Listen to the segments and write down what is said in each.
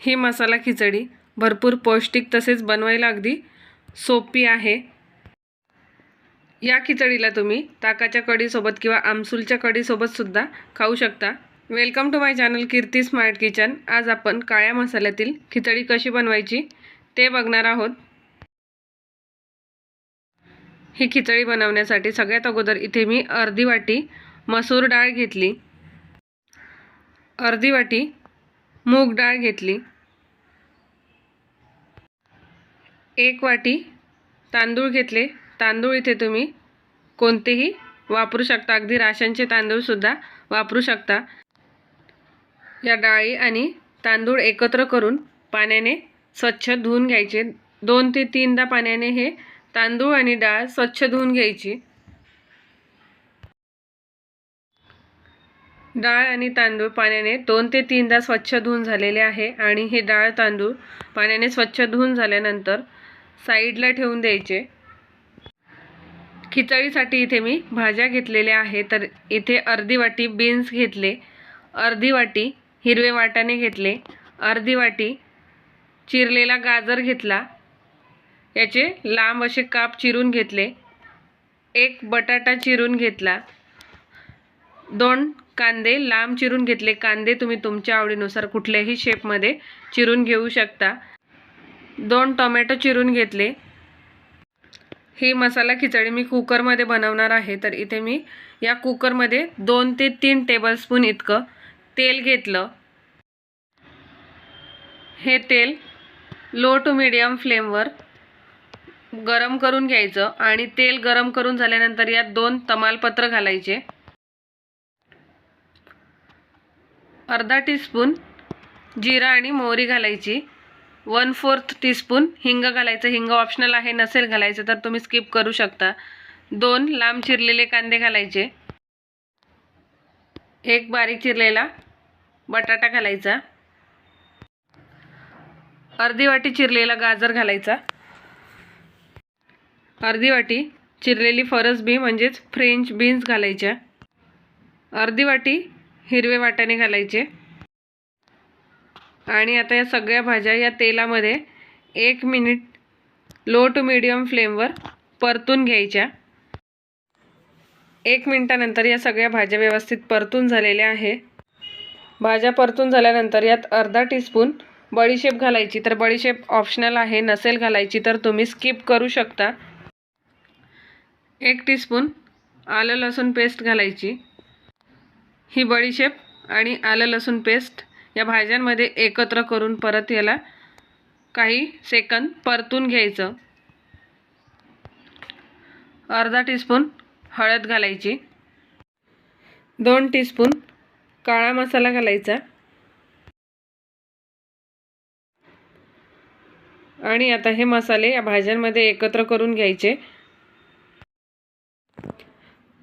ही मसाला खिचडी भरपूर पौष्टिक तसेच बनवायला अगदी सोपी आहे। या खिचडीला तुम्ही ताकाच्या कढीसोबत किंवा आमसूलच्या कढीसोबत सुद्धा खाऊ शकता। Welcome to my channel Kirti smart kitchen. आज आपण काळ्या मसाल्यातील खिचडी कशी बनवायची ते बघणार आहोत। ही खिचडी बनवण्यासाठी सगळ्यात अगोदर इथे मी अर्धी वाटी मसूर डाळ घेतली, अर्धी वाटी मूग डाळ घेतली, 1 वाटी तांदूळ घेतले। तांदूळ इथे तुम्ही कोणतेही वापरू शकता, अगदी राशनचे तांदूळ सुद्धा वापरू शकता। या डाळी आणि तांदूळ एकत्र करून पाण्याने स्वच्छ धुवून घ्यायचे। 2 ते 3दा पाण्याने हे तांदूळ आणि डाळ स्वच्छ धुवून घ्यायची। डाळ आणि तांदूळ पाण्याने 2 ते 3दा स्वच्छ धुवून झालेले आहे आणि हे डाळ तांदूळ पाण्याने स्वच्छ धुवून झाल्यानंतर साईडला ठेवून द्यायचे। खिचडीसाठी इथे मी भाज्या घेतलेल्या आहेत। तर इथे अर्धी वाटी बीन्स घेतले, अर्धी वाटी हिरवे वाटाणे घेतले, अर्धी वाटी चिरलेला गाजर घेतला, याचे लांब असे काप चिरून घेतले, 1 बटाटा चिरून घेतला, 2 कांदे लांब चिरून घेतले। कांदे तुम्ही तुमच्या आवडीनुसार कुठल्याही शेपमध्ये चिरून घेऊ शकता। 2 टोमॅटो चिरून घेतले। ही मसाला खिचडी मी कुकरमध्ये बनवणार आहे। तर इथे मी या कुकरमध्ये 2 ते 3 टेबलस्पून इतकं तेल घेतलं। हे तेल लो टू मीडियम फ्लेमवर गरम करून घ्यायचं आणि तेल गरम करून झाल्यानंतर यात 2 तमालपत्र घालायचे, अर्धा टीस्पून जिरा आणि मोहरी घालायची, 1/4 टीस्पून हिंग घालायचं। हिंग ऑप्शनल आहे, नसेल घालायचं तर तुम्ही स्किप करू शकता। 2 लांब चिरलेले कांदे घालायचे, 1 बारीक चिरलेला बटाटा घालायचा, अर्धी वाटी चिरलेला गाजर घालायचा, अर्धी वाटी चिरलेली फरसबी म्हणजेच फ्रेंच बीन्स घालायच्या, अर्धी वाटी हिरवे वाटाणे घालायचे आणि आता या सगळ्या भाज्या या तेलामध्ये 1 मिनिट लो टू मीडियम फ्लेमवर परतून घ्यायच्या। 1 मिनिटानंतर या सगळ्या भाज्या व्यवस्थित परतून झालेल्या आहे। भाज्या परतून झाल्यानंतर यात अर्धा टीस्पून बडीशेप घालायची। तर बडीशेप ऑप्शनल आहे, नसेल घालायची तर तुम्ही स्किप करू शकता। 1 टीस्पून आलं लसूण पेस्ट घालायची। ही बडीशेप आणि आलं लसूण पेस्ट या भाज्यांमध्ये एकत्र करून परत याला काही सेकंद परतून घ्यायचं। अर्धा टीस्पून हळद घालायची, 2 टीस्पून काळा मसाला घालायचा आणि आता हे मसाले या भाज्यांमध्ये एकत्र करून घ्यायचे।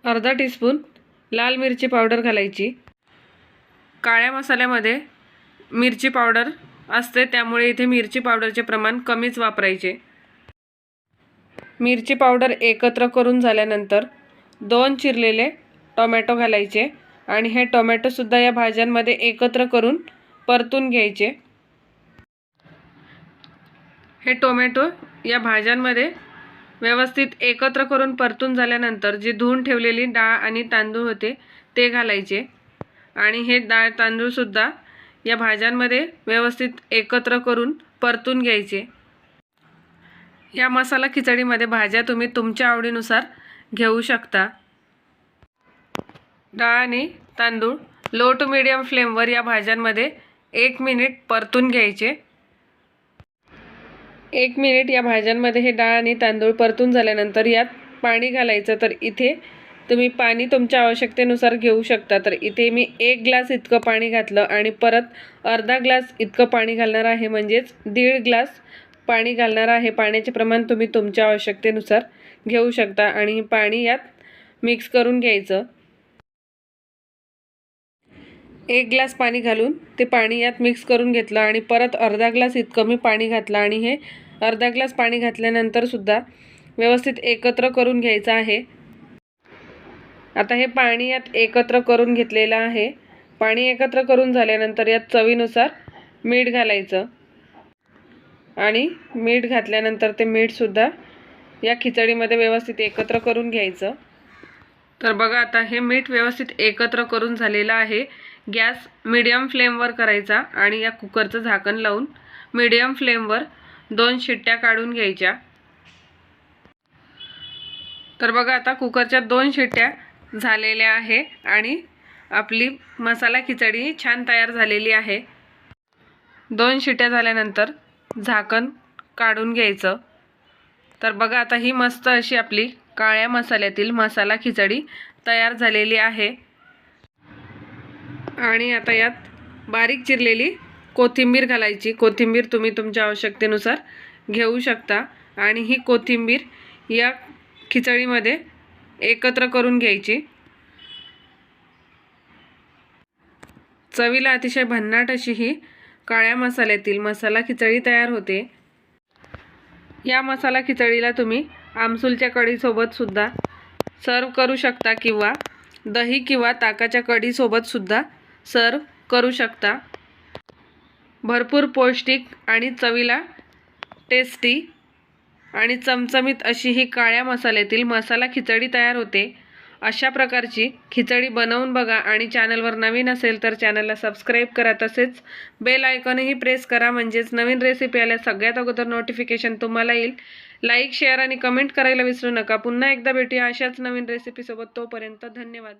अर्धा टीस्पून लाल मिरची पावडर घालायची। काळ्या मसाल्यामध्ये मिरची पावडर असते, त्यामुळे इथे मिरची पावडरचे प्रमाण कमीच वापरायचे। मिरची पावडर एकत्र करून झाल्यानंतर 2 चिरलेले टोमॅटो घालायचे आणि हे टोमॅटो सुद्धा या भाज्यांमध्ये एकत्र करून परतून घ्यायचे। हे टोमॅटो या भाज्यांमध्ये व्यवस्थित एकत्र करून परतून झाल्यानंतर जे धुवून ठेवलेली डाळ आणि तांदूळ होते ते घालायचे आणि हे डाळ तांदूळ सुद्धा या भाज्यांमध्ये व्यवस्थित एकत्र करून परतून घ्यायचे। या मसाला खिचडीमध्ये भाज्या तुम्ही तुमच्या आवडीनुसार घेऊ शकता। डाळ आणि तांदूळ लो टू मीडियम फ्लेमवर या भाज्यांमध्ये 1 मिनिट परतून घ्यायचे। 1 मिनिट या भाज्यांमध्ये हे डाळ आणि तांदूळ परतून झाल्यानंतर यात पाणी घालायचं। तर इथे तुम्ही पाणी तुमच्या आवश्यकतेनुसार घेऊ शकता। तर इथे मी 1 ग्लास इतकं पाणी घातलं आणि परत अर्धा ग्लास इतकं पाणी घालणार आहे, म्हणजेच 1.5 ग्लास पाणी घालणार आहे। पाण्याचे प्रमाण तुम्ही तुमच्या आवश्यकतेनुसार घेऊ शकता आणि पाणी यात मिक्स करून घ्यायचं। 1 ग्लास पाणी घालून ते पाणी यात मिक्स करून घेतलं आणि परत अर्धा ग्लास इतकं मी पाणी घातलं आणि हे अर्धा ग्लास पाणी घातल्यानंतर सुद्धा व्यवस्थित एकत्र करून घ्यायचं आहे। आता हे पाणी यात एकत्र करून घेतलेलं आहे। पाणी एकत्र करून झाल्यानंतर यात चवीनुसार मीठ घालायचं आणि मीठ घातल्यानंतर ते मीठसुद्धा या खिचडीमध्ये व्यवस्थित एकत्र करून घ्यायचं। तर बघा आता हे मीठ व्यवस्थित एकत्र करून झालेलं आहे। गॅस मीडियम फ्लेमवर करायचा आणि या कुकरचं झाकण लावून मीडियम फ्लेमवर 2 शिट्ट्या काढून घ्यायच्या। तर बघा आता कुकरच्या 2 शिट्ट्या झालेल्या आहे आणि आपली मसाला खिचडी छान तयार झालेली आहे। 2 शिट्ट्या झाल्यानंतर झाकण काढून घ्यायचं। तर बघा आता ही मस्त अशी आपली काळ्या मसाल्यातील मसाला खिचडी तयार झालेली आहे। आणि आता यात बारीक चिरलेली कोथिंबीर घालायची। कोथिंबीर तुम्ही तुमच्या आवश्यकतेनुसार घेऊ शकता आणि ही कोथिंबीर या खिचडीमध्ये एकत्र करून घ्यायची। चवीला अतिशय भन्नाट अशी ही काळ्या मसाल्यातील मसाला खिचडी तयार होते। या मसाला खिचडीला तुम्ही आमसूलच्या कढीसोबत सुद्धा सर्व करू शकता किंवा दही किंवा ताकाच्या कढीसोबत सुद्धा सर्व करू शकता। भरपूर पौष्टिक आणि चवीला टेस्टी आणि चमचमीत अशी ही काळ्या मसाल्यातील मसाला खिचडी तयार होते। अशा प्रकारची खिचडी बनवून बघा आणि चॅनलवर नवीन असेल तर चॅनलला सबस्क्राईब करा, तसेच बेल आयकॉनही प्रेस करा, म्हणजेच नवीन रेसिपी आल्या सगळ्यात अगोदर नोटिफिकेशन तुम्हाला येईल। लाईक, शेअर आणि कमेंट करायला विसरू नका। पुन्हा एकदा भेटूया अशाच नवीन रेसिपीसोबत, तोपर्यंत धन्यवाद।